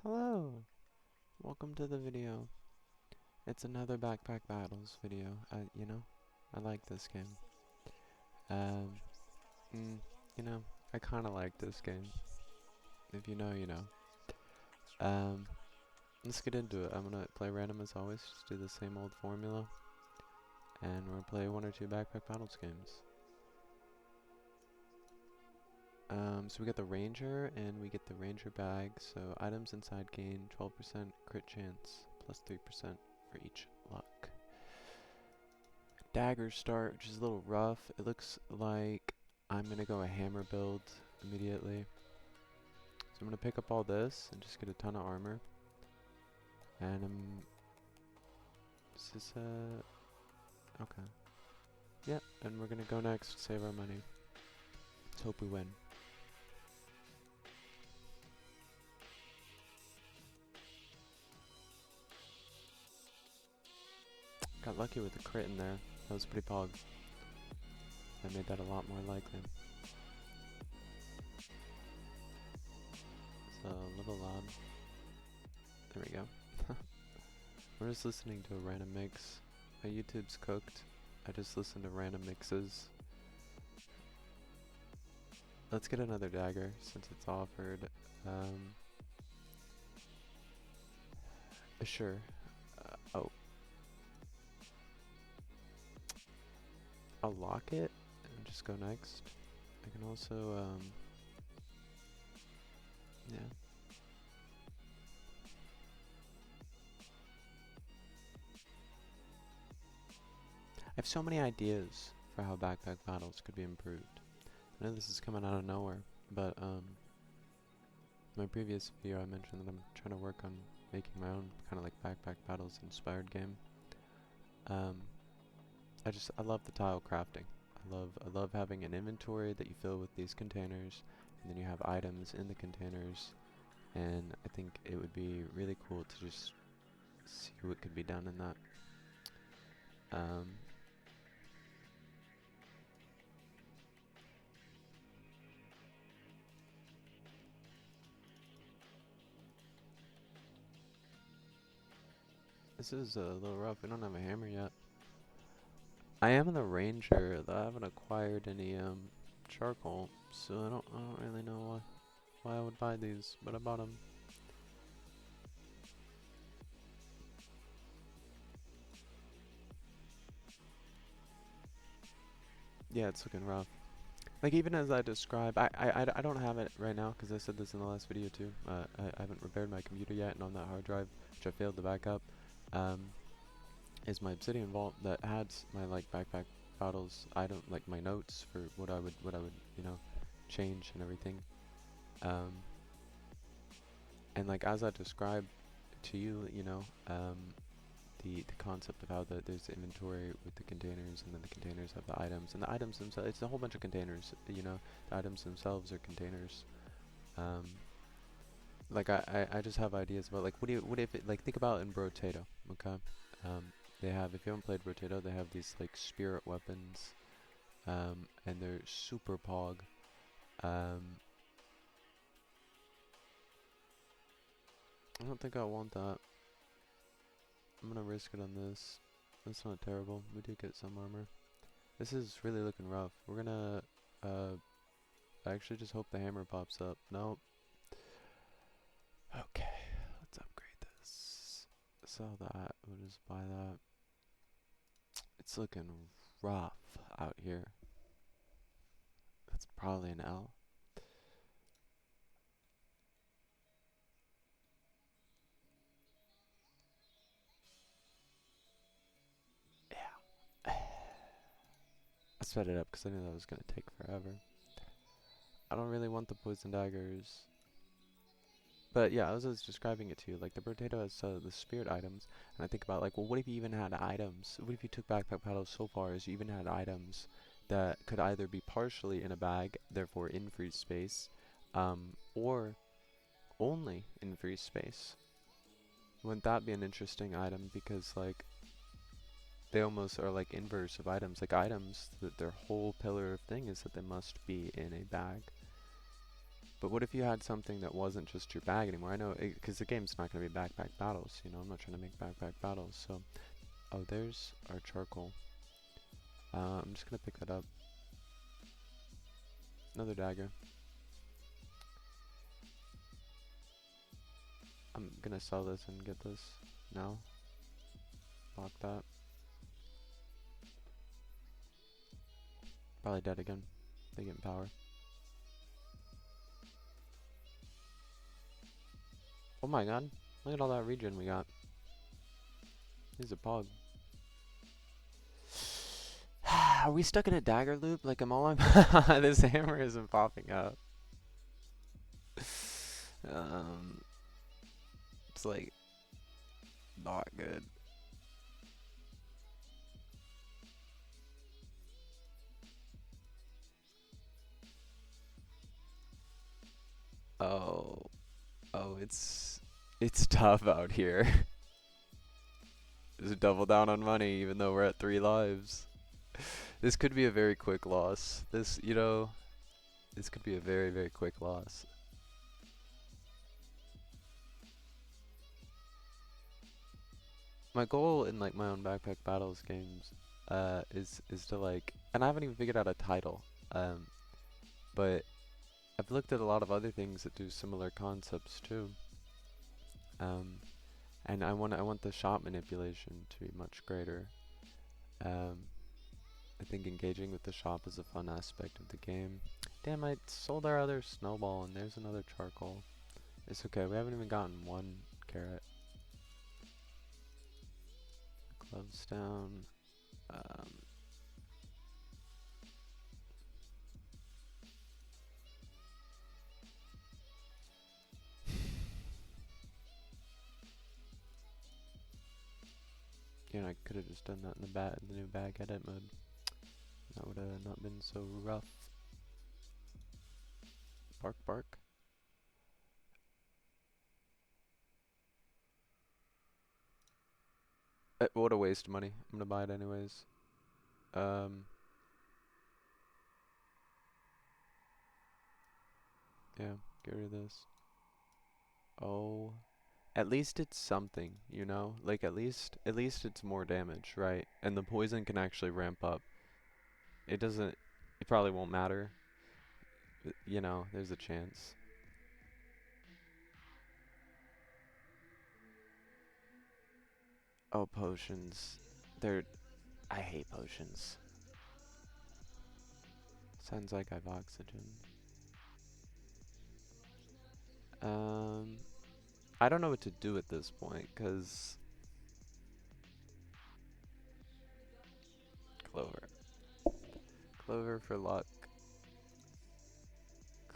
Hello! Welcome to the video. It's another Backpack Battles video. I like this game. Um, mm, you know, I kinda like this game. If you know, you know. Um, let's get into it. I'm gonna play random as always, just do the same old formula. And we're gonna play one or two Backpack Battles games. So we get the Ranger, and we get the Ranger bag. So items inside gain 12% crit chance, plus 3% for each luck. Dagger start, which is a little rough. It looks like I'm gonna go a hammer build immediately. So I'm gonna pick up all this and just get a ton of armor. And this is okay. Yeah, and we're gonna go next, save our money. Let's hope we win. Got lucky with the crit in there. That was pretty pog. That made that a lot more likely. It's a little loud. There we go. We're just listening to a random mix. My YouTube's cooked. I just listen to random mixes. Let's get another dagger since it's offered. Sure. Oh. I'll lock it and just go next. I can also, yeah. I have so many ideas for how backpack battles could be improved. I know this is coming out of nowhere, but, my previous video I mentioned that I'm trying to work on making my own kind of like backpack battles inspired game. I love the tile crafting. I love having an inventory that you fill with these containers, and then you have items in the containers, and I think it would be really cool to just see what could be done in that. This is a little rough. We don't have a hammer yet. I am in the Ranger, though I haven't acquired any charcoal, so I don't really know why I would buy these, but I bought them. Yeah, it's looking rough. Like, even as I describe, I don't have it right now, because I said this in the last video too. I haven't repaired my computer yet, and on that hard drive, which I failed to back up, is my Obsidian Vault that had my, like, backpack battles item, like, my notes for what I would, you know, change and everything. And, like, as I described to you, you know, the concept of how there's the inventory with the containers, and then the containers have the items, and the items themselves, it's a whole bunch of containers, you know, the items themselves are containers. Like I just have ideas about, like, what if it, like, think about in Brotato, okay? They have, if you haven't played Brotato, they have these, like, spirit weapons, and they're super pog. I don't think I want that. I'm gonna risk it on this. That's not terrible. We do get some armor. This is really looking rough. We're gonna, actually just hope the hammer pops up. Nope. Okay, let's upgrade this. Sell that. We'll just buy that. It's looking rough out here. That's probably an L. Yeah. I sped it up because I knew that was gonna take forever. I don't really want the poison daggers. But yeah, I was just describing it to you. Like, the potato has the spirit items, and I think about, like, well, what if you even had items? What if you took backpack paddles so far as you even had items that could either be partially in a bag, therefore in free space, or only in free space? Wouldn't that be an interesting item? Because, like, they almost are like inverse of items. Like, items, their whole pillar of thing is that they must be in a bag. But what if you had something that wasn't just your bag anymore? I know, because the game's not going to be backpack battles, you know, I'm not trying to make backpack battles, so. Oh, there's our charcoal. I'm just going to pick that up. Another dagger. I'm going to sell this and get this now. Lock that. Probably dead again. They get power. Oh my god. Look at all that regen we got. He's a pog. Are we stuck in a dagger loop? Like, I'm all this hammer isn't popping up. It's like not good. Oh, it's tough out here. Just double down on money, even though we're at 3 lives. This could be a very quick loss. This, you know, this could be a very, very quick loss. My goal in like my own backpack battles games, is to like, and I haven't even figured out a title, but I've looked at a lot of other things that do similar concepts too. And I want the shop manipulation to be much greater. I think engaging with the shop is a fun aspect of the game. Damn, I sold our other snowball and there's another charcoal. It's okay, we haven't even gotten 1 carrot. Gloves down. You know, I could have just done that in the new bag edit mode. That would have not been so rough. Bark, bark. What a waste of money. I'm gonna buy it anyways. Yeah, get rid of this. Oh, at least it's something, you know? Like at least it's more damage, right? And the poison can actually ramp up. It doesn't, it probably won't matter. But, you know, there's a chance. Oh, potions. I hate potions. Sounds like I have oxygen. I don't know what to do at this point, cause Clover. Clover for luck.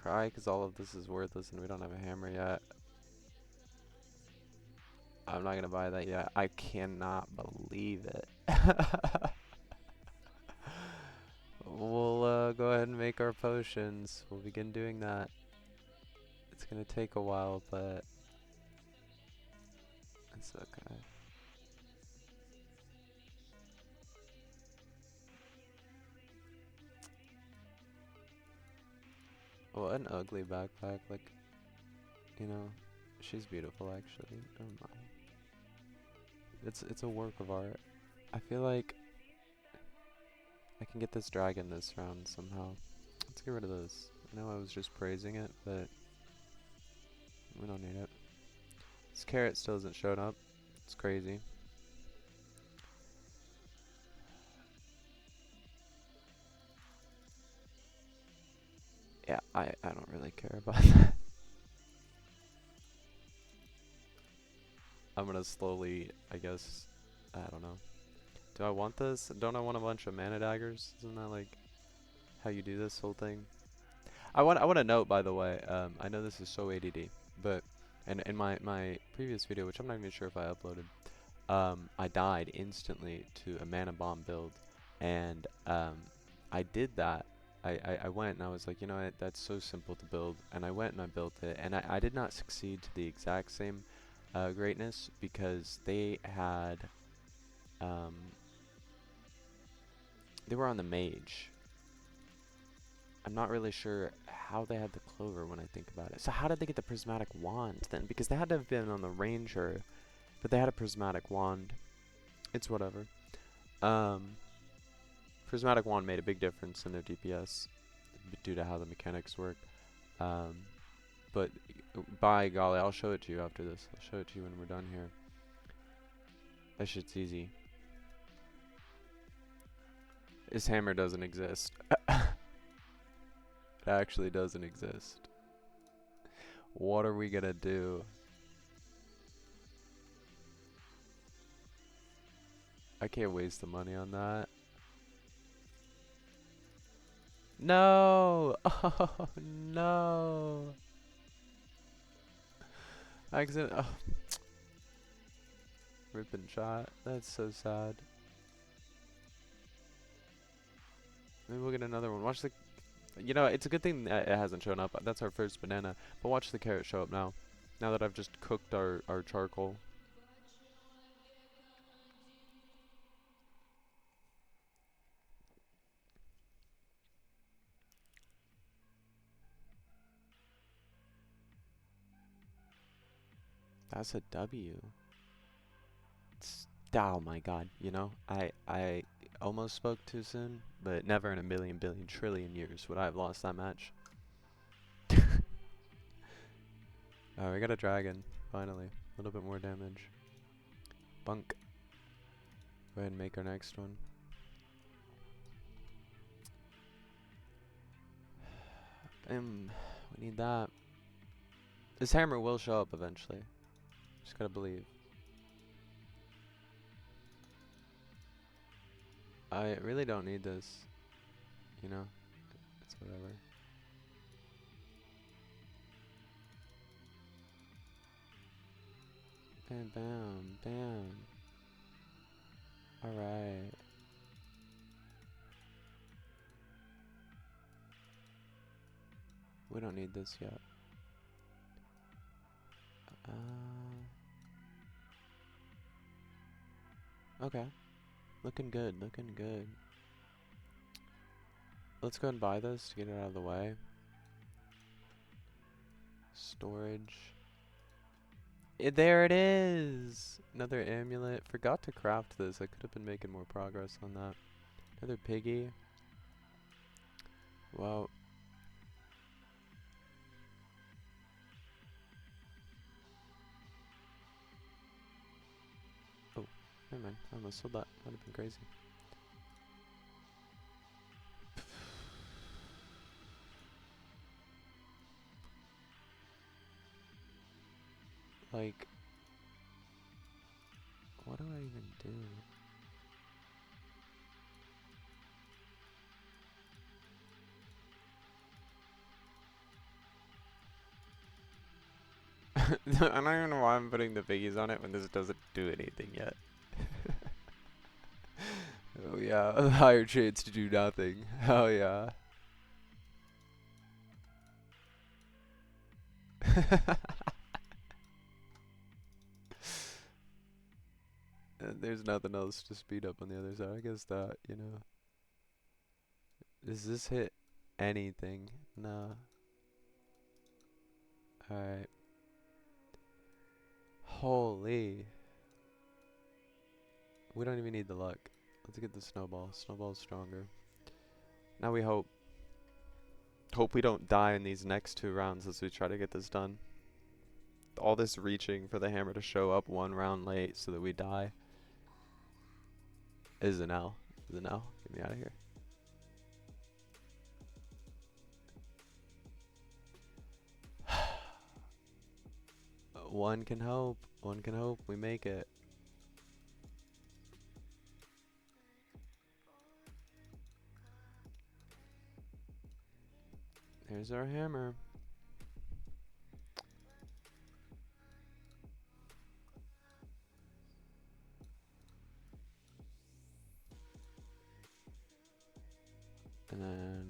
Cry, cause all of this is worthless and we don't have a hammer yet. I'm not gonna buy that yet. I cannot believe it. We'll go ahead and make our potions. We'll begin doing that. It's gonna take a while, but it's okay. Well, an ugly backpack, like, you know, she's beautiful actually. Never mind. It's a work of art. I feel like I can get this dragon this round somehow. Let's get rid of this. I know I was just praising it, but we don't need it. This carrot still hasn't shown up. It's crazy. Yeah, I don't really care about that. I'm gonna slowly, I guess, I don't know. Do I want this? Don't I want a bunch of mana daggers? Isn't that like how you do this whole thing? I want to note, by the way, I know this is so ADD, but in my previous video, which I'm not even sure if I uploaded, I died instantly to a mana bomb build, and I did that. I went and I was like, you know what, that's so simple to build, and I went and I built it, and I did not succeed to the exact same greatness because they had they were on the mage. I'm not really sure how they had the clover when I think about it. So how did they get the prismatic wand then? Because they had to have been on the ranger, but they had a prismatic wand. It's whatever. Prismatic wand made a big difference in their DPS due to how the mechanics work. Um, but by golly, I'll show it to you after this. I'll show it to you when we're done here. That shit's easy. This hammer doesn't exist. It actually doesn't exist. What are we gonna do? I can't waste the money on that. No! Oh, no! Accident. Oh. Ripping shot. That's so sad. Maybe we'll get another one. Watch the... You know, it's a good thing that it hasn't shown up. That's our first banana. But watch the carrot show up now. Now that I've just cooked our charcoal. That's a W. Oh my god, you know, I almost spoke too soon, but never in a million, billion, trillion years would I have lost that match. Oh, we got a dragon, finally. A little bit more damage. Bunk. Go ahead and make our next one. We need that. This hammer will show up eventually. Just gotta believe. I really don't need this. You know? It's whatever. Bam, bam, bam. Alright. We don't need this yet. Okay. Looking good, looking good. Let's go and buy this to get it out of the way. Storage. There it is! Another amulet. Forgot to craft this. I could have been making more progress on that. Another piggy. Well. Oh, never mind. I almost sold that. Would have been crazy. Like, what do I even do? I don't even know why I'm putting the biggies on it when this doesn't do anything yet. Oh yeah, a higher chance to do nothing. Hell yeah. There's nothing else to speed up on the other side. I guess that, you know. Does this hit anything? No. Alright. Holy. We don't even need the luck. Let's get the snowball. Snowball's stronger. Now we hope. Hope we don't die in these next 2 rounds as we try to get this done. All this reaching for the hammer to show up 1 round late so that we die is an L. Is an L. Get me out of here. One can hope. One can hope we make it. There's our hammer. And then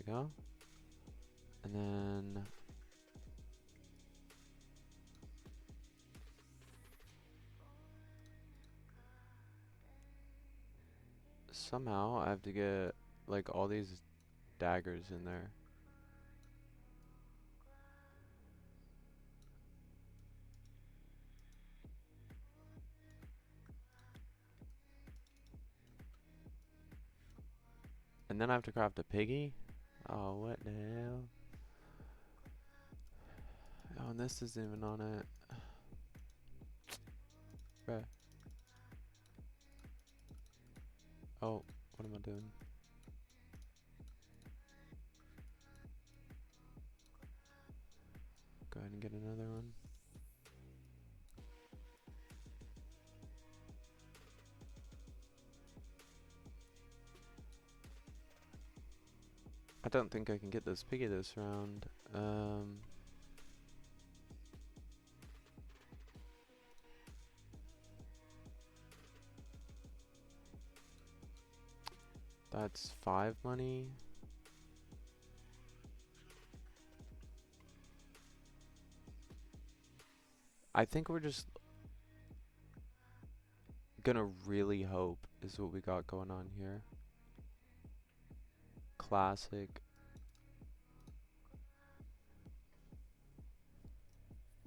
go. And then somehow I have to get like all these daggers in there. And then I have to craft a piggy? Oh, what the hell? Oh, and this isn't even on it. Bruh. Oh, what am I doing? Go ahead and get another one. I don't think I can get this piggy this round. That's 5 money. I think we're just gonna really hope is what we got going on here. Classic.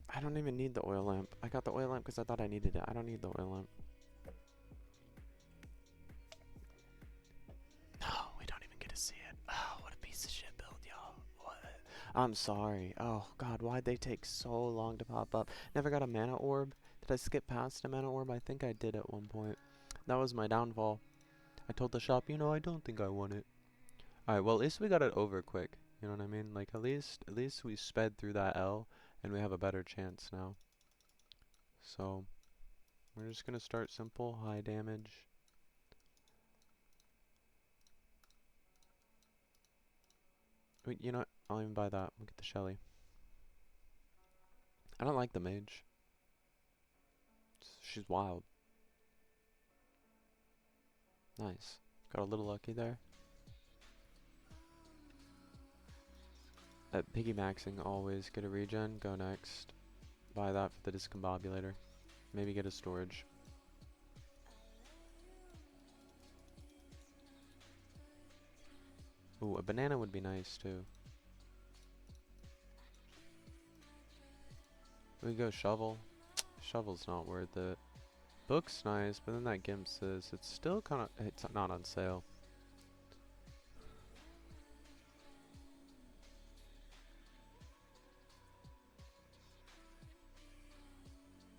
I don't even need the oil lamp. I got the oil lamp because I thought I needed it. I don't need the oil lamp. No, we don't even get to see it. Oh, what a piece of shit build, y'all. What? I'm sorry. Oh, God, why'd they take so long to pop up? Never got a mana orb. Did I skip past a mana orb? I think I did at one point. That was my downfall. I told the shop, you know, I don't think I want it. Alright, well, at least we got it over quick. You know what I mean? Like, at least we sped through that L, and we have a better chance now. So, we're just gonna start simple, high damage. Wait, you know what? I'll even buy that. We'll get the Shelly. I don't like the mage. She's wild. Nice. Got a little lucky there. At piggy maxing, always get a regen. Go next. Buy that for the discombobulator. Maybe get a storage. Ooh, a banana would be nice too. We go shovel. Shovel's not worth it. Book's nice, but then that gimp says it's still kind of, it's not on sale.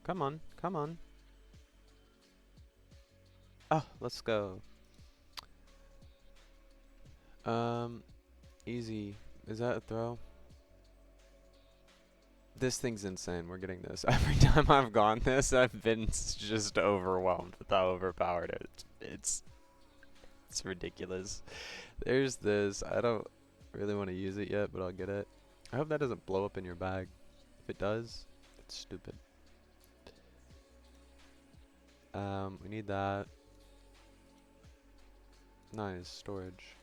Come on, come on. Oh, let's go. Easy. Is that a throw? This thing's insane. We're getting this. Every time I've gone this, I've been just overwhelmed with how overpowered it. It's ridiculous. There's this. I don't really want to use it yet, but I'll get it. I hope that doesn't blow up in your bag. If it does, it's stupid. We need that. Nice storage.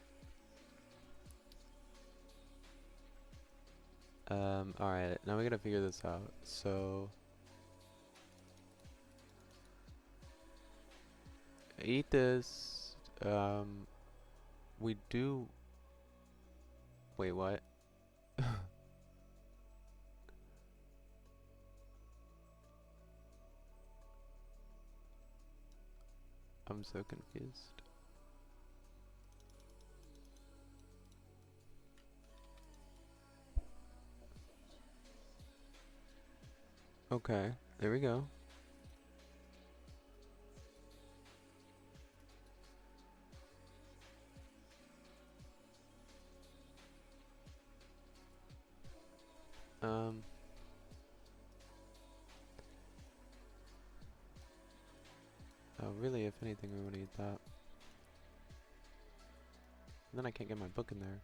Alright, now we gotta figure this out. So eat this. We do. Wait, what? I'm so confused. Okay, there we go. Oh, really, if anything, we would need that. And then I can't get my book in there.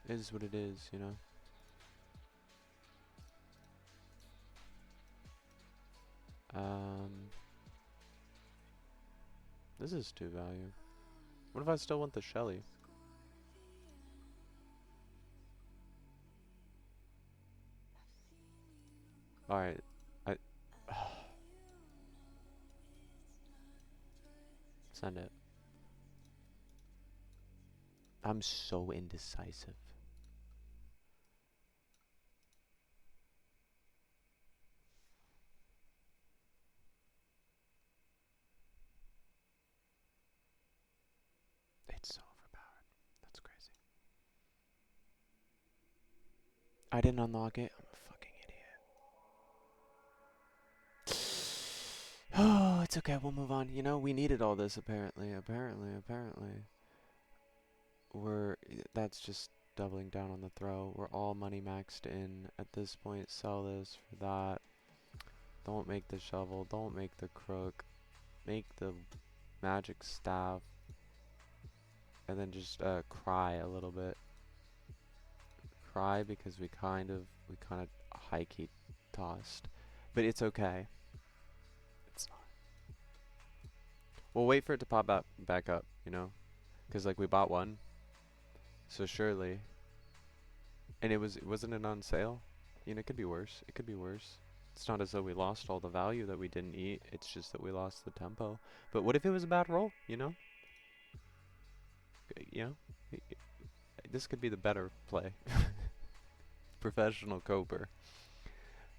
It is what it is, you know? This is 2 value. What if I still want the Shelly? Alright. I send it. I'm so indecisive. It's so overpowered. That's crazy. I didn't unlock it. I'm a fucking idiot. Oh, it's okay. We'll move on. You know, we needed all this apparently. Apparently. That's just doubling down on the throw. We're all money maxed in at this point. Sell this for that. Don't make the shovel. Don't make the crook. Make the magic staff. And then just cry a little bit. Cry because we kind of high key tossed. But it's okay. It's not. We'll wait for it to pop back up, you know? Because like we bought one. So surely. And wasn't it on sale? You know, it could be worse. It could be worse. It's not as though we lost all the value that we didn't eat. It's just that we lost the tempo. But what if it was a bad roll, you know? You know? This could be the better play. Professional coper.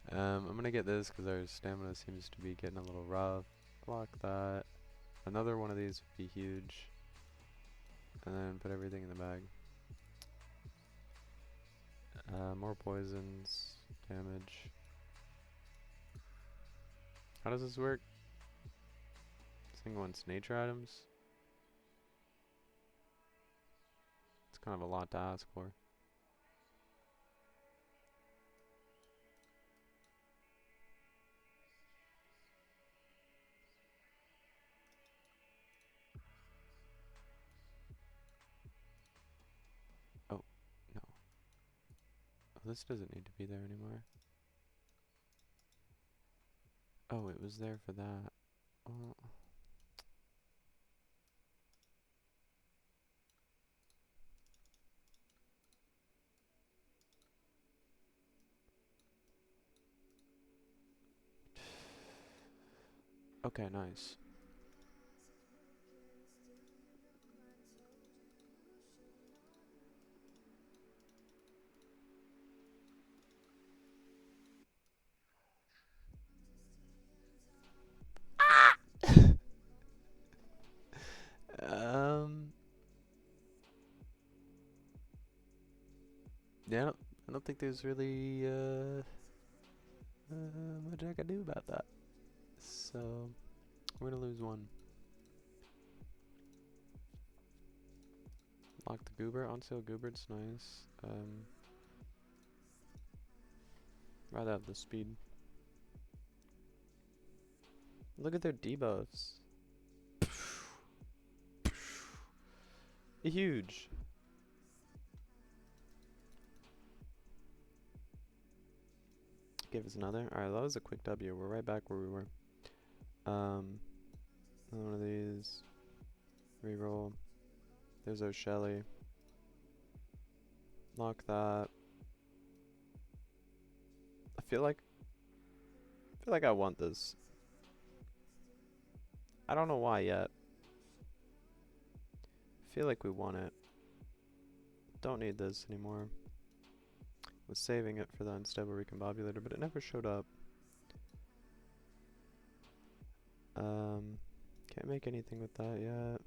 I'm gonna get this because our stamina seems to be getting a little rough. Block that. Another one of these would be huge. And then put everything in the bag. More poisons. Damage. How does this work? This thing wants nature items. It's kind of a lot to ask for. Oh, no. Oh, this doesn't need to be there anymore. Oh, it was there for that. Oh. Okay, nice. Um, yeah, I don't think there's really much I can do about that. So we're gonna lose one. Lock the goober. On sale goober's nice. Rather have the speed. Look at their debuffs. Huge. Give us another. Alright, that was a quick W. We're right back where we were. One of these. Reroll. There's our Shelly. Lock that. I feel like I want this. I don't know why yet. I feel like we want it. Don't need this anymore. Was saving it for the unstable recombobulator, but it never showed up. Can't make anything with that yet.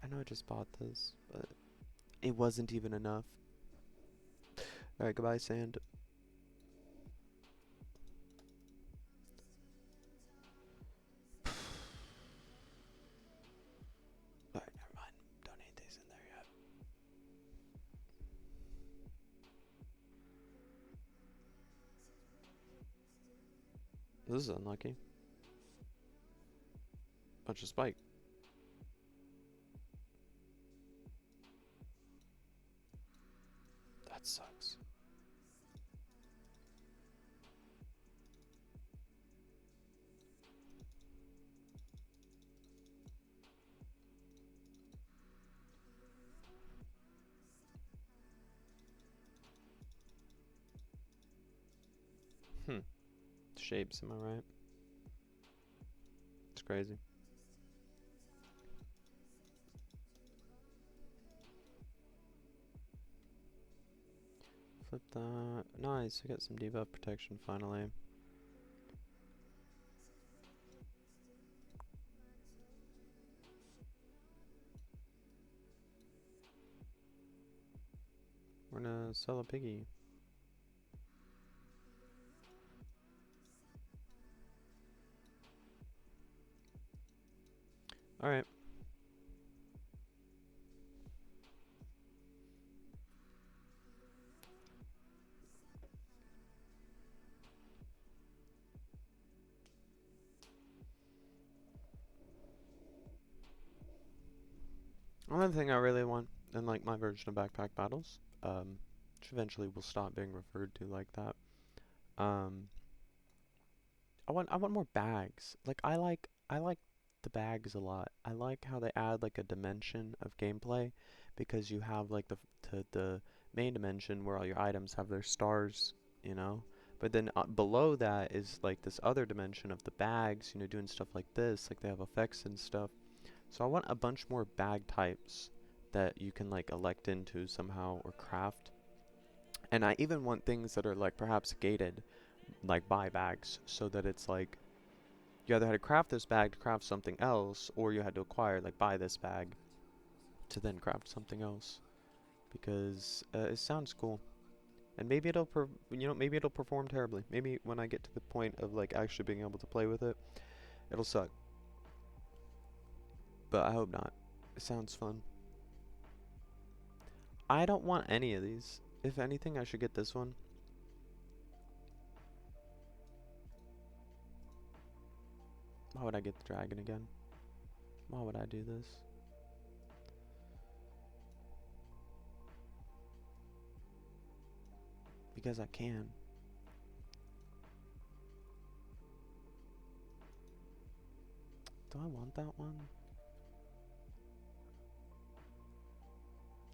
I know I just bought this, but it wasn't even enough. Alright, goodbye, sand. Alright, never mind. Don't need these in there yet. This is unlucky. Bunch of spike. That sucks. Shapes, am I right? It's crazy. Flip that. Nice, we got some debuff protection finally. We're gonna sell a piggy. Alright. Another thing I really want in like my version of backpack battles, which eventually will stop being referred to like that. Um, I want more bags. I like the bags a lot. I like how they add like a dimension of gameplay because you have like the main dimension where all your items have their stars, you know. But then below that is like this other dimension of the bags, you know, doing stuff like this, like they have effects and stuff. So I want a bunch more bag types that you can like elect into somehow or craft. And I even want things that are like perhaps gated, like buy bags, so that it's like you either had to craft this bag to craft something else, or you had to acquire, like buy this bag to then craft something else. Because it sounds cool. And maybe maybe it'll perform terribly. Maybe when I get to the point of like actually being able to play with it, it'll suck. But I hope not. It sounds fun. I don't want any of these. If anything, I should get this one. Why would I get the dragon again? Why would I do this? Because I can. Do I want that one?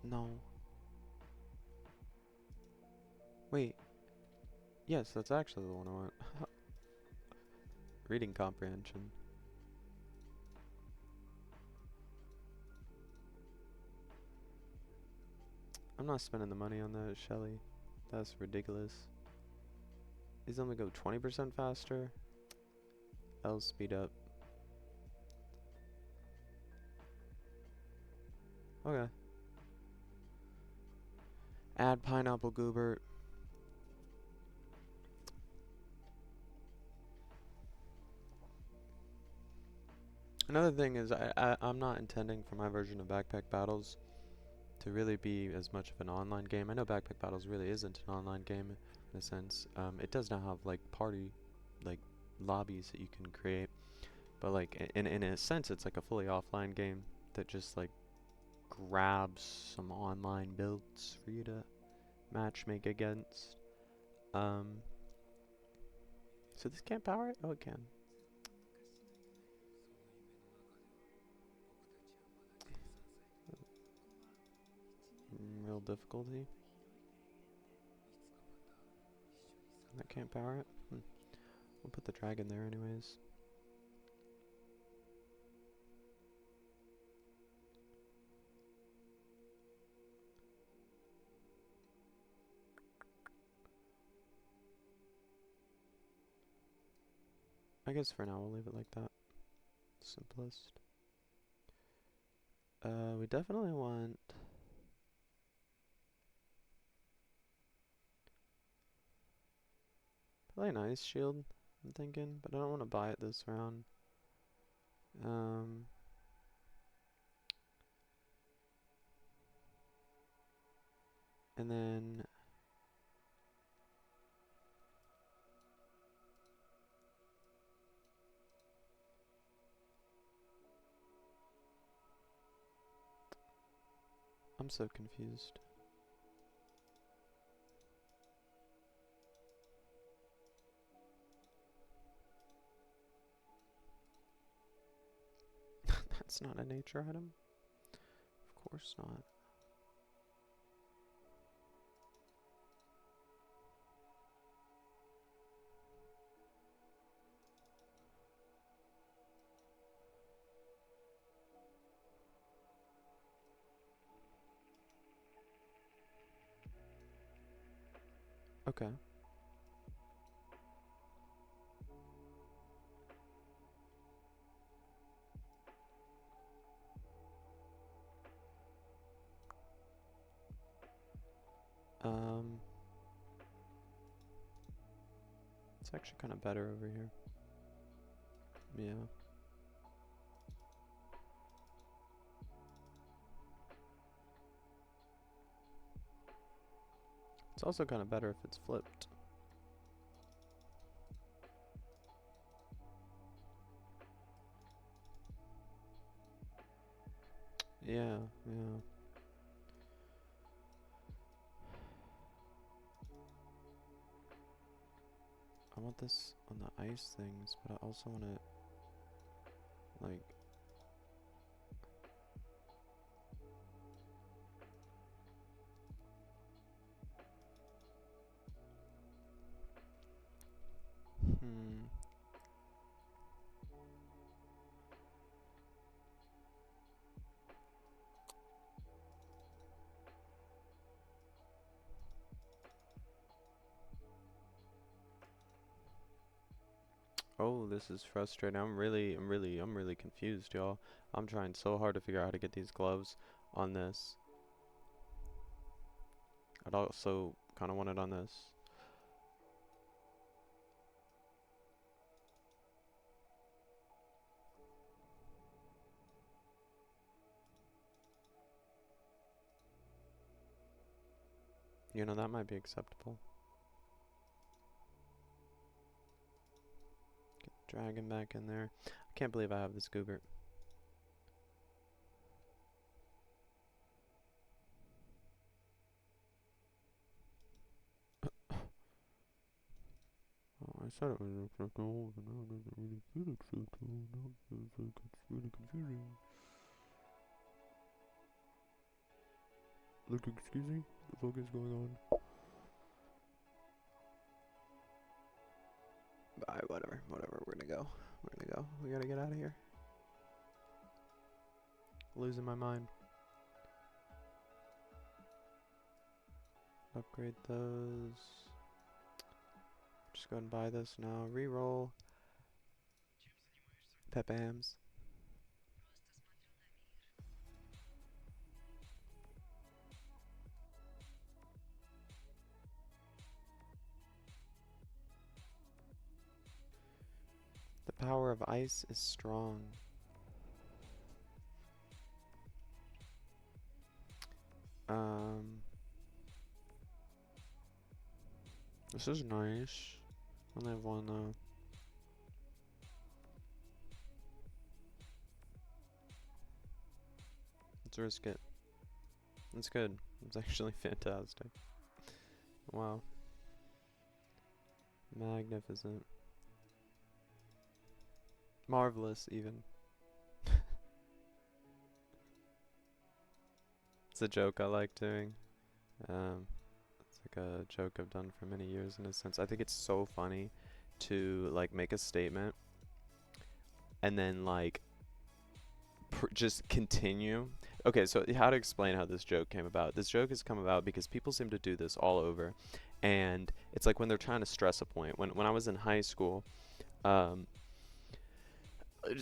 No. Wait. Yes, that's actually the one I want. Reading comprehension. I'm not spending the money on that, Shelly. That's ridiculous. These only go 20% faster. L speed up. Okay. Add pineapple goober. Another thing is I'm not intending for my version of Backpack Battles to really be as much of an online game. I know Backpack Battles really isn't an online game in a sense. It does now have like party, like lobbies that you can create, but like in a sense, it's like a fully offline game that just like grabs some online builds for you to matchmake against. Um, so this can't power it? Oh, it can. Real difficulty. That can't power it? We'll put the dragon there anyways. I guess for now we'll leave it like that. Simplest. We definitely want... Probably an ice shield, I'm thinking, but I don't want to buy it this round. And then... I'm so confused. That's not a nature item. Of course not. Okay. Um, it's actually kind of better over here. Yeah. It's also kind of better if it's flipped. Yeah, yeah. I want this on the ice things, but I also want it, like, hmm. Oh, this is frustrating. I'm really confused, y'all. I'm trying so hard to figure out how to get these gloves on this. I'd also kind of want it on this. You know, that might be acceptable. Get dragon back in there. I can't believe I have this goober. Oh, I said it was acceptable, but now it doesn't really feel acceptable. Now it feels like it's really confusing. Look, excuse me? The fuck is going on? Alright, whatever, we're gonna go. We gotta get out of here. Losing my mind. Upgrade those. Just go and buy this now. Reroll. Pepams. The power of ice is strong. Um, this is nice. Only have one though. Let's risk it. It's good. It's actually fantastic. Wow. Magnificent. Marvelous, even. It's a joke I like doing. It's like a joke I've done for many years in a sense. I think it's so funny to like make a statement and then like just continue. Okay, so how to explain how this joke came about? This joke has come about because people seem to do this all over, and it's like when they're trying to stress a point. When I was in high school, um,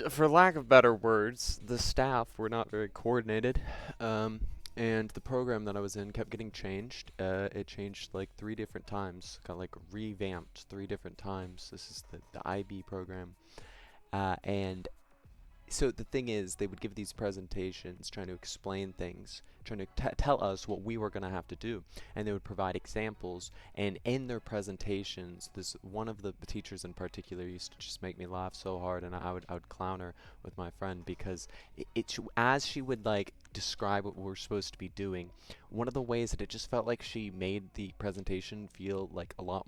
for lack of better words, the staff were not very coordinated, and the program that I was in kept getting changed. It changed like 3 different times, got like revamped 3 different times. This is the IB program, and so the thing is, they would give these presentations trying to explain things, trying to tell us what we were going to have to do, and they would provide examples. And in their presentations, this one of the teachers in particular used to just make me laugh so hard, and I would clown her with my friend because as she would like describe what we're supposed to be doing, one of the ways that it just felt like she made the presentation feel like a lot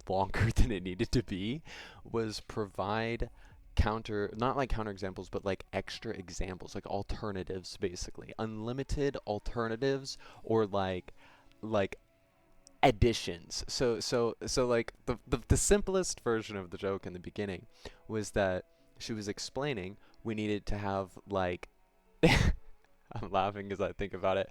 longer than it needed to be was provide not like counter examples, but like extra examples, like alternatives, basically unlimited alternatives, or like additions. So like the simplest version of the joke in the beginning was that she was explaining we needed to have like I'm laughing as I think about it.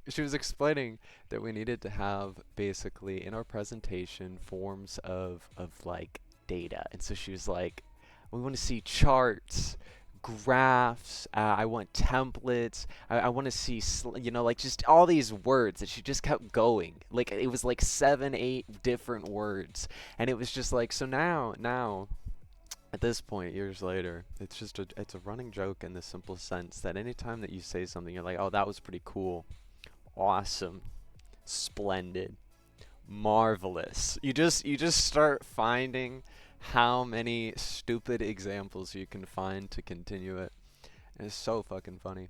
she was explaining that we needed to have basically in our presentation forms of like data, and so she was like, we want to see charts, graphs, I want templates, I want to see you know, like just all these words that she just kept going, like it was like 7 8 different words, and it was just like, so now at this point, years later, it's a running joke in the simple sense that anytime that you say something, you're like, oh, that was pretty cool, awesome, splendid, marvelous. You just start finding how many stupid examples you can find to continue it. And it's so fucking funny.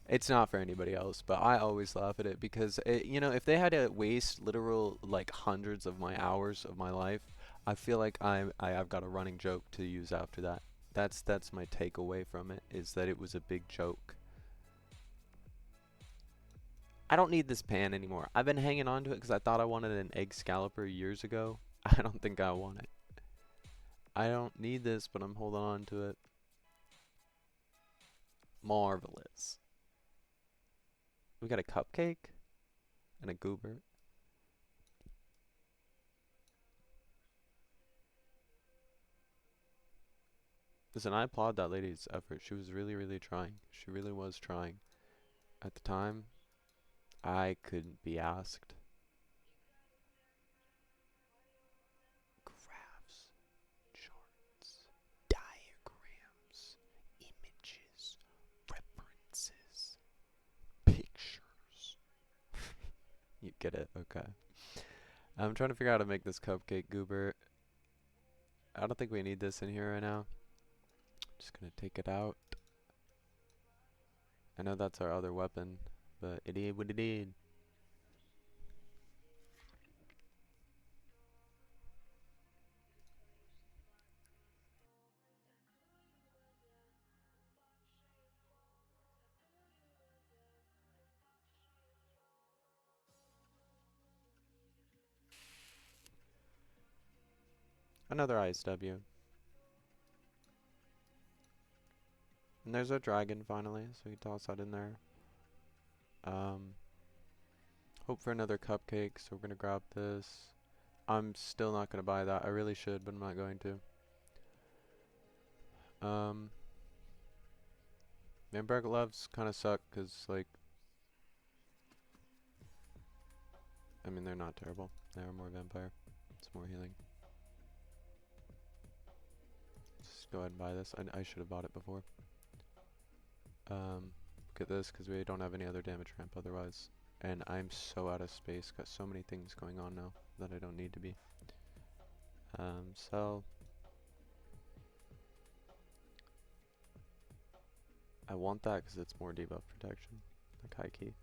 It's not for anybody else, but I always laugh at it because you know, if they had to waste literal like hundreds of my hours of my life, I feel like I've got a running joke to use after that. That's my takeaway from it, is that it was a big joke. I don't need this pan anymore. I've been hanging on to it because I thought I wanted an egg scalloper years ago. I don't think I want it. I don't need this, but I'm holding on to it. Marvelous. We got a cupcake and a goober. Listen, I applaud that lady's effort. She was really, really trying. She really was trying. At the time, I couldn't be asked. Graphs, charts, diagrams, images, references, pictures. You get it? Okay. I'm trying to figure out how to make this cupcake goober. I don't think we need this in here right now. Just gonna take it out. I know that's our other weapon, but it did what it did. Another ISW. And there's our dragon finally, so we can toss that in there. Um, Hope for another cupcake, so we're gonna grab this. I'm still not gonna buy that. I really should, but I'm not going to. Vampire gloves kind of suck, cause like, I mean, they're not terrible. They are more vampire. It's more healing. Just go ahead and buy this. I should have bought it before. Get this, cause we don't have any other damage ramp otherwise. And I'm so out of space. Got so many things going on now that I don't need to be. So I want that because it's more debuff protection. Like high key.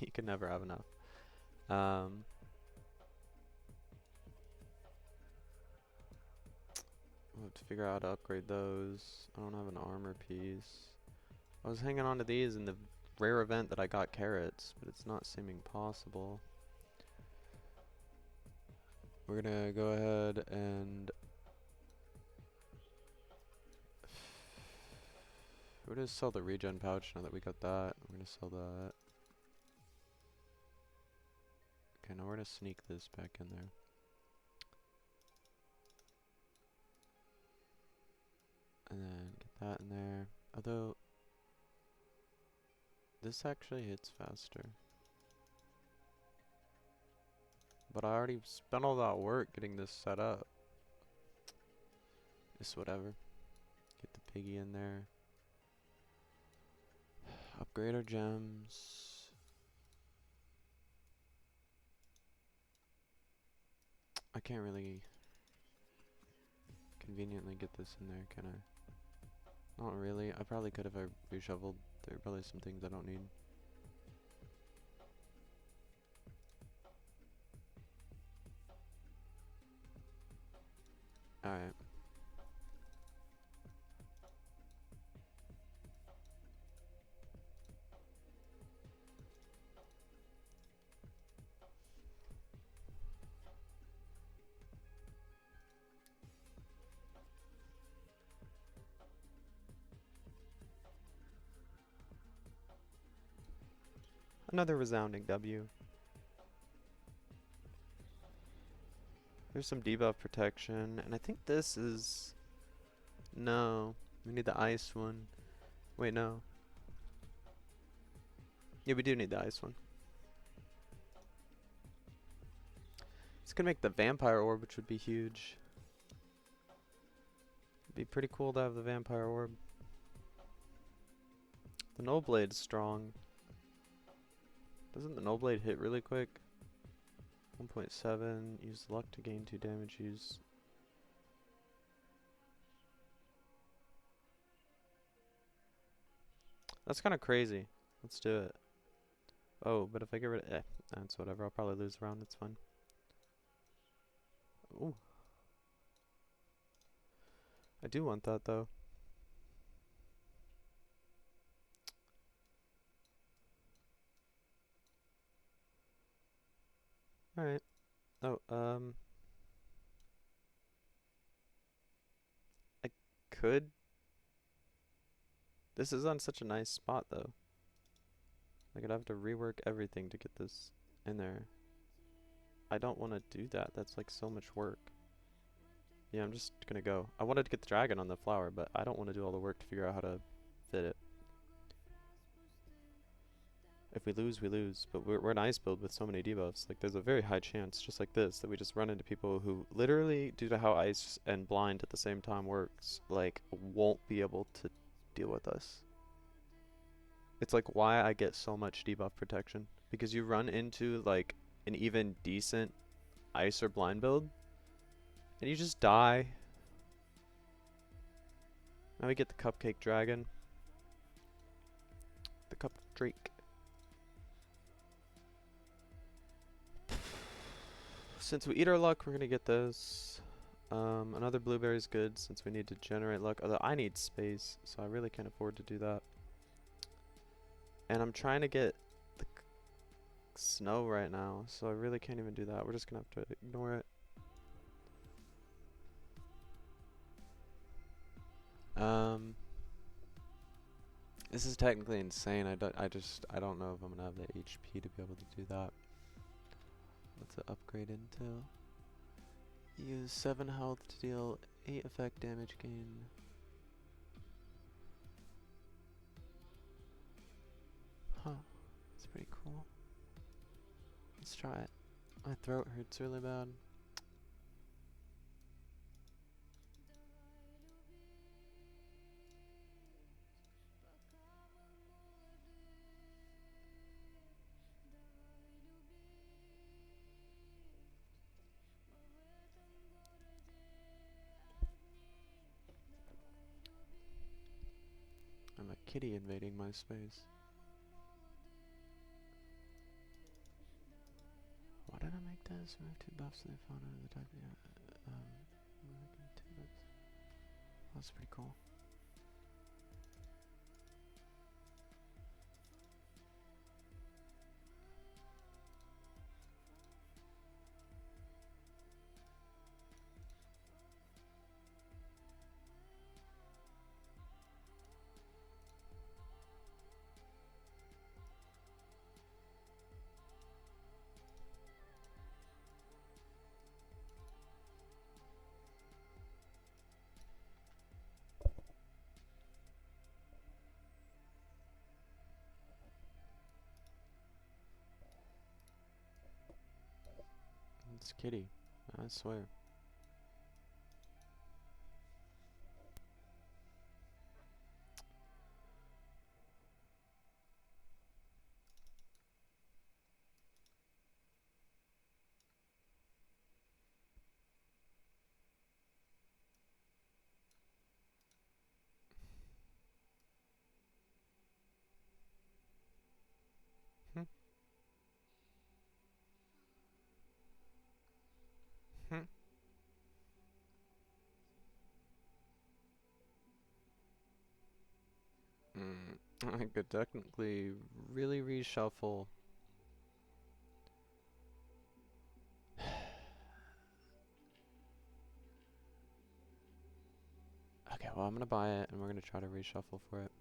You can never have enough. We'll have to figure out how to upgrade those. I don't have an armor piece. I was hanging on to these in the rare event that I got carrots, but it's not seeming possible. We're gonna go ahead and we're gonna sell the regen pouch now that we got that. We're gonna sell that. Okay, now we're gonna sneak this back in there. And then get that in there. Although this actually hits faster. But I already spent all that work getting this set up. It's whatever. Get the piggy in there. Upgrade our gems. I can't really conveniently get this in there, can I? Not really. I probably could if I reshoveled. There are probably some things I don't need. Alright. Another resounding W. There's some debuff protection, and I think this is... No, we need the ice one. Wait, no. Yeah, we do need the ice one. It's gonna make the vampire orb, which would be huge. It'd be pretty cool to have the vampire orb. The null blade's strong. Doesn't the null blade hit really quick? 1.7, use luck to gain 2 damage, use... That's kind of crazy. Let's do it. Oh, but if I get rid of... that's whatever, I'll probably lose a round, that's fine. Ooh. I do want that, though. Alright. Oh, I could... This is on such a nice spot, though. Like, I'd have to rework everything to get this in there. I don't want to do that. That's, like, so much work. Yeah, I'm just gonna go. I wanted to get the dragon on the flower, but I don't want to do all the work to figure out how to fit it. If we lose, we lose. But we're an ice build with so many debuffs. Like, there's a very high chance, just like this, that we just run into people who literally, due to how ice and blind at the same time works, like, won't be able to deal with us. It's like why I get so much debuff protection. Because you run into, like, an even decent ice or blind build, and you just die. Now we get the cupcake dragon. The cup drake. Since we eat our luck, we're gonna get this. Another blueberry is good since we need to generate luck. Although I need space, so I really can't afford to do that. And I'm trying to get the snow right now, so I really can't even do that. We're just gonna have to ignore it. This is technically insane. I don't know if I'm gonna have the HP to be able to do that. What's it upgrade into? Use 7 health to deal 8 effect damage gain. Huh. That's pretty cool. Let's try it. My throat hurts really bad. I'm a kitty invading my space. Why did I make this? Remove 2 buffs and they found under the type. Yeah, making 2 buffs. That's pretty cool. It's kitty. I swear. Hmm. Hmm. I could technically really reshuffle. Okay, well I'm gonna buy it and we're gonna try to reshuffle for it.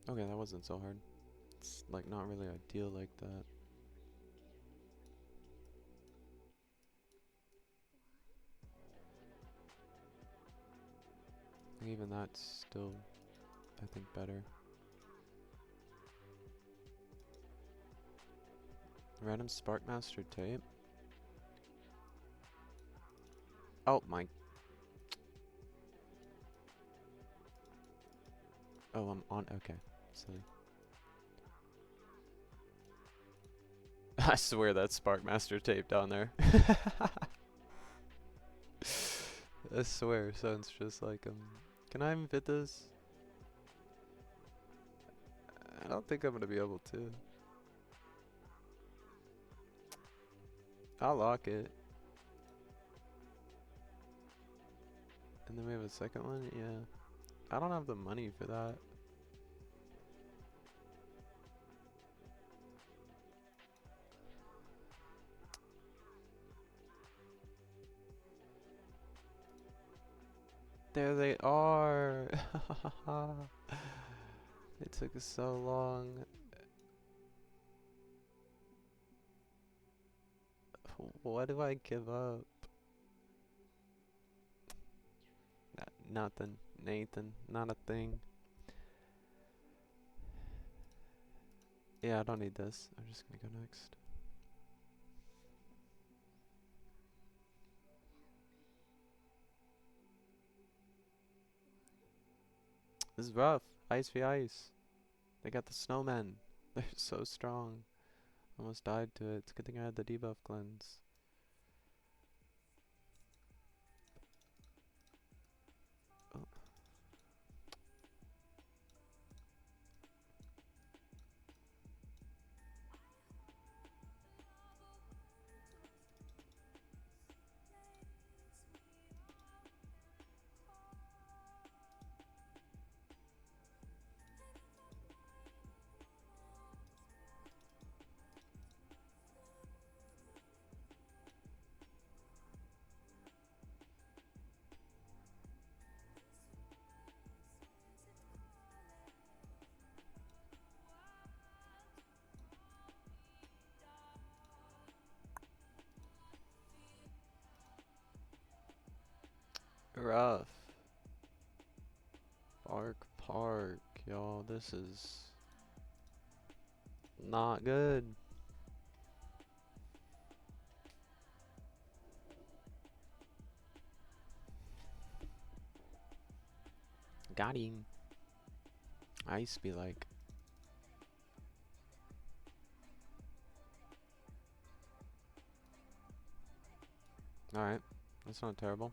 Okay, that wasn't so hard. It's like not really ideal like that. Even that's still, I think, better. Random Sparkmaster tape. Oh my. Oh, I'm on. Okay, silly. I swear that's Sparkmaster tape down there. I swear, sounds just like Can I even fit this? I don't think I'm gonna be able to. I'll lock it. And then we have a second one? Yeah. I don't have the money for that. There they are! It took us so long. What do I give up? Nothing. Nathan. Not a thing. Yeah, I don't need this. I'm just gonna go next. This is rough. Ice v ice. They got the snowmen. They're so strong. Almost died to it. It's a good thing I had the debuff cleanse. Oh. Rough. Bark Park, y'all. This is not good. Got him. I used to be like, alright, that's not terrible.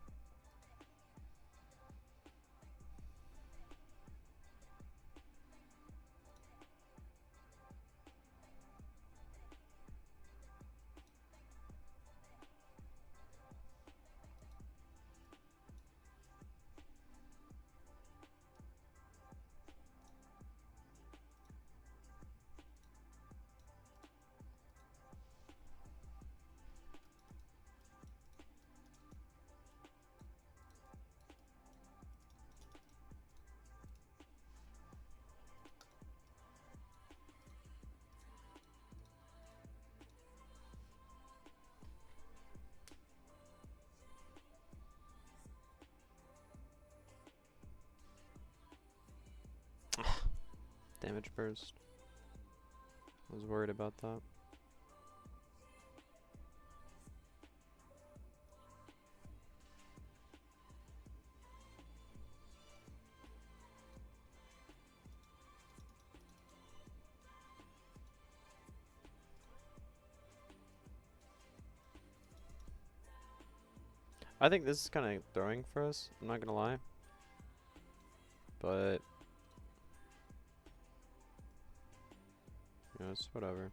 Damage burst. I was worried about that. I think this is kind of throwing for us, I'm not gonna lie. But, you know, it's whatever.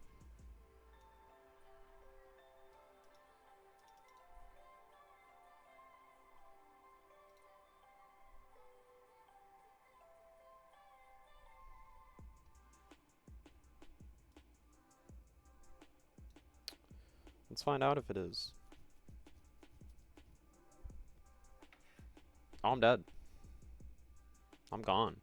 Let's find out if it is. Oh, I'm dead. I'm gone.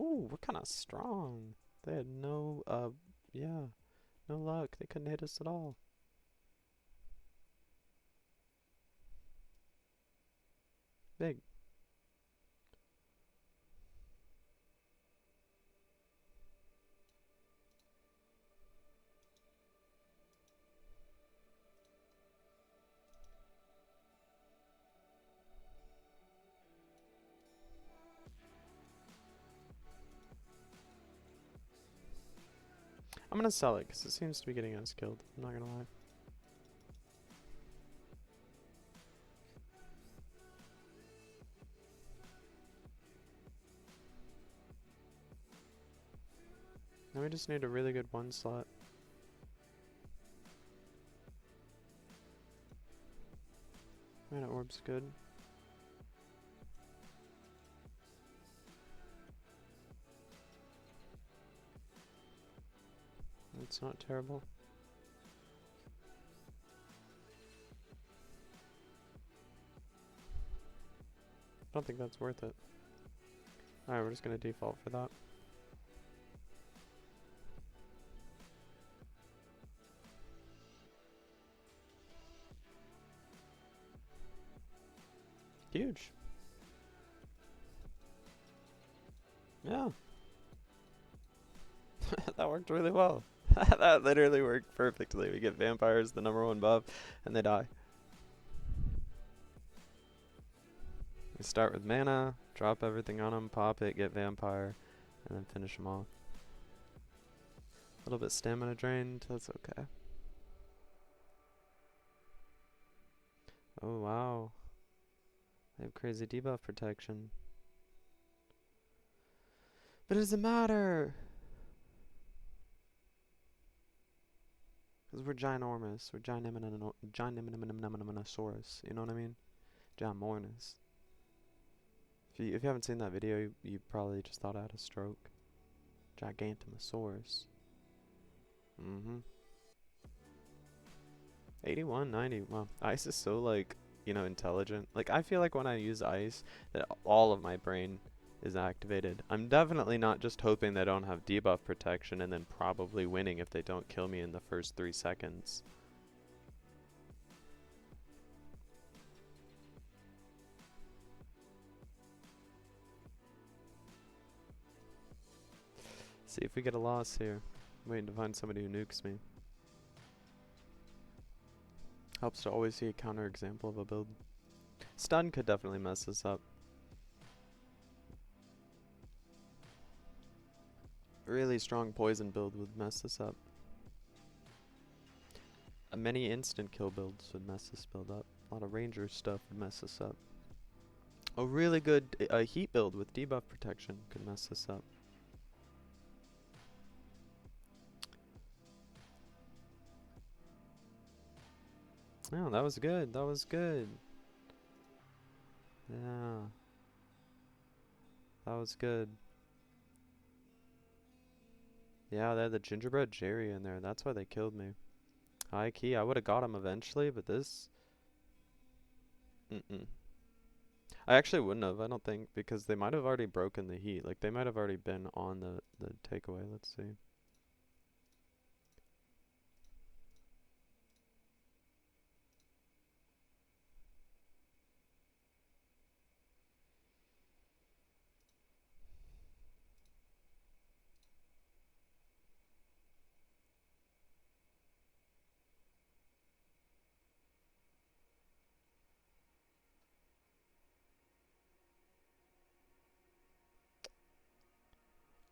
Ooh, we're kind of strong. They had no, yeah, no luck. They couldn't hit us at all. Big. I'm gonna sell it because it seems to be getting us killed. I'm not gonna lie. Now we just need a really good one slot. Mana orb's good. It's not terrible. I don't think that's worth it. Alright, we're just gonna default for that. Huge. Yeah. That worked really well. That literally worked perfectly. We get vampires, the #1 buff, and they die. We start with mana, drop everything on them, pop it, get vampire, and then finish them off. A little bit stamina drained, that's okay. Oh wow. They have crazy debuff protection. But it doesn't matter! Because we're ginormous. We're ginormous. You know what I mean? Ginormous. If you haven't seen that video, you probably just thought I had a stroke. Gigantomosaurus. Mm-hmm. 81, 90. Wow. Ice is so, like, you know, intelligent. Like, I feel like when I use ice, that all of my brain is activated. I'm definitely not just hoping they don't have debuff protection and then probably winning if they don't kill me in the first 3 seconds. See if we get a loss here. I'm waiting to find somebody who nukes me. Helps to always see a counter example of a build. Stun could definitely mess this up. Really strong poison build would mess this up. Many instant kill builds would mess this build up. A lot of ranger stuff would mess this up. A really good heat build with debuff protection could mess this up. Oh, that was good. That was good. Yeah. That was good. Yeah, they had the gingerbread Jerry in there. That's why they killed me. High key. I would have got him eventually, but this... Mm-mm. I actually wouldn't have, I don't think, because they might have already broken the heat. Like, they might have already been on the takeaway. Let's see.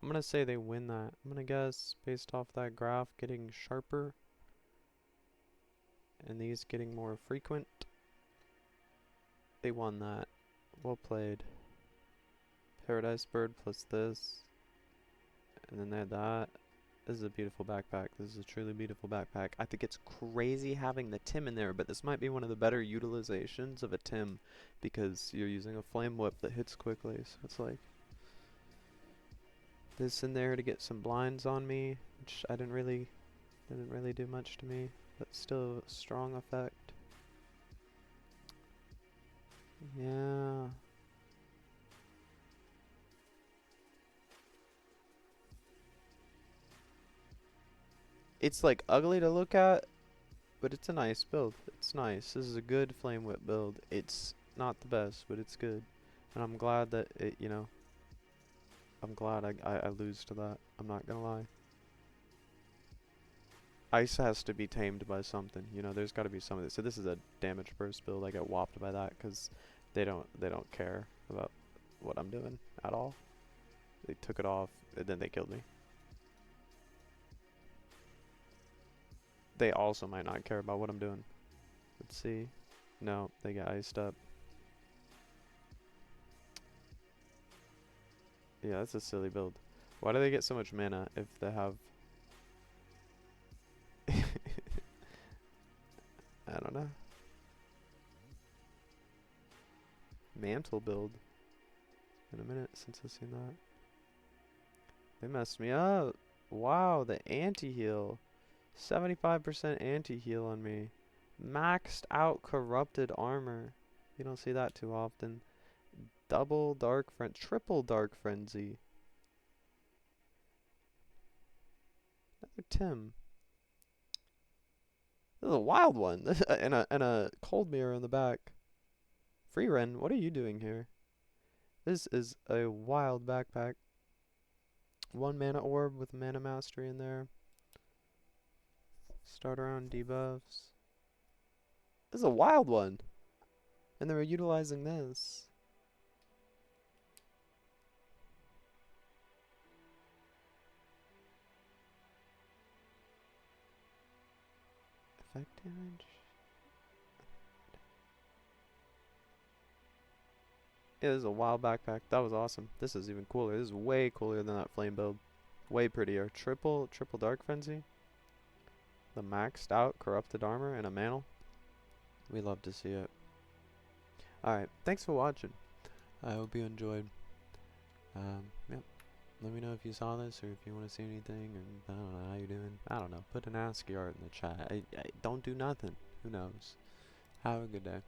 I'm gonna say they win that. I'm gonna guess, based off that graph getting sharper, and these getting more frequent, they won that. Well played. Paradise Bird plus this, and then they had that. This is a beautiful backpack. This is a truly beautiful backpack. I think it's crazy having the Tim in there, but this might be one of the better utilizations of a Tim because you're using a flame whip that hits quickly. So it's like this in there to get some blinds on me, which didn't really do much to me, but still a strong effect. Yeah. It's like ugly to look at, but it's a nice build. It's nice. This is a good flame whip build. It's not the best, but it's good. And I'm glad that it, you know, I'm glad I lose to that. I'm not gonna lie. Ice has to be tamed by something. You know, there's got to be something. So this is a damage burst build. I get whopped by that because they don't care about what I'm doing at all. They took it off and then they killed me. They also might not care about what I'm doing. Let's see. No, they get iced up. Yeah, that's a silly build. Why do they get so much mana if they have... I don't know. Mantle build. In a minute since I've seen that. They messed me up. Wow, the anti-heal. 75% anti-heal on me. Maxed out corrupted armor. You don't see that too often. Double dark triple dark frenzy. Another Tim. This is a wild one. and a cold mirror in the back. Free Ren, what are you doing here? This is a wild backpack. 1 mana orb with mana mastery in there. Start around debuffs. This is a wild one. And they were utilizing this. Effect damage. Yeah, this is a wild backpack. That was awesome. This is even cooler. This is way cooler than that flame build. Way prettier. Triple dark frenzy. The maxed out corrupted armor and a mantle. We love to see it. Alright, thanks for watching. I hope you enjoyed. Yeah. Let me know if you saw this or if you want to see anything or I don't know how you're doing. I don't know. Put an ASCII art in the chat. I don't do nothing. Who knows? Have a good day.